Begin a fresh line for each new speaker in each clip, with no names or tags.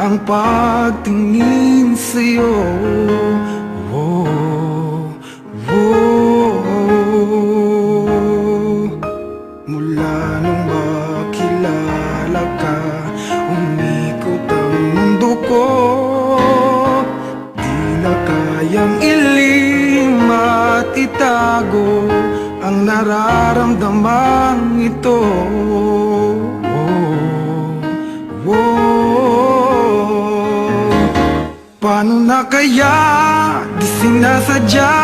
ang pagtingin sa'yo. Oh, oh. Mula nung makilala ka, umikot ang mundo ko. Di na kayang ilim at itago ang nararamdamang ito. Paano na kaya di sinasadya,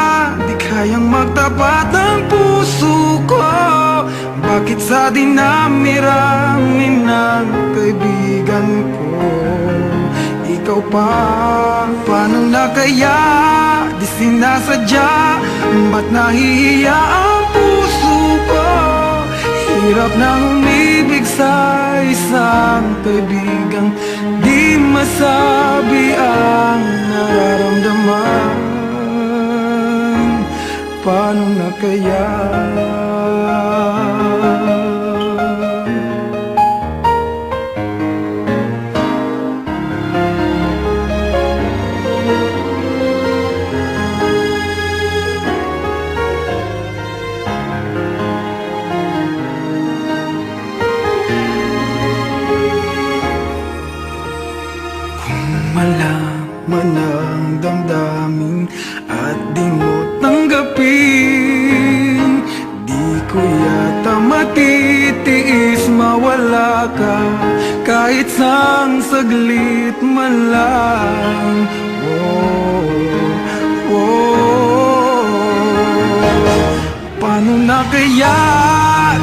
di kayang magtapat ang puso ko? Bakit sa dinami-rami ng kaibigan ko ikaw pa? Paano na kaya di sinasadya, ba't nahihiya ang puso ko? Hirap nang umibig sa isang kaibigang di masabi ang nararamdaman. Paano na kaya? Malaman ang damdamin at di mo tanggapin, di ko yata matitiis mawala ka kahit sang saglit man lang. Oh, oh. Paano na kaya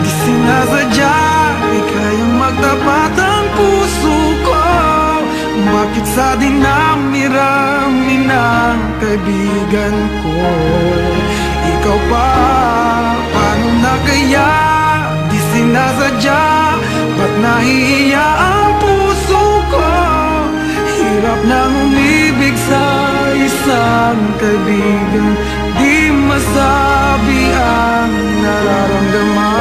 di sinasadya, di kayang magtapat ang puso ko? Bakit sa dinami-rami ng kaibigan ko ikaw pa? Paano na kaya di sinasadya, ba't nahihiya ang puso ko? Hirap nang umibig sa isang kaibigan di masabi ang nararamdaman.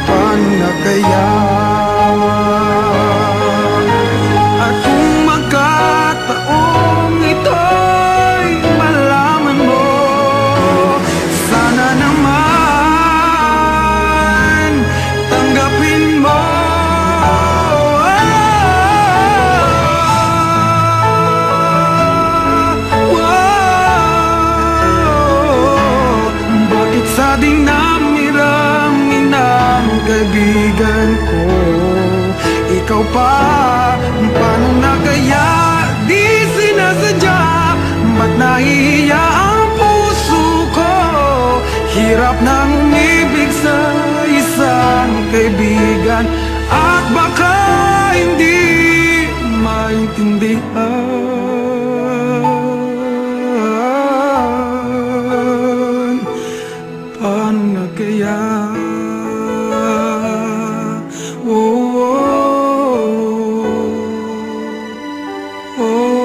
Paano na kaya? Sa dinami-rami ng kaibigan ko ikaw pa? Paano na kaya di sinasadya, ba't nahihiya ang puso ko? Hirap nang umibig sa isang kaibigan at baka hindi maintindihan. Paano na kaya? Oh, oh, oh.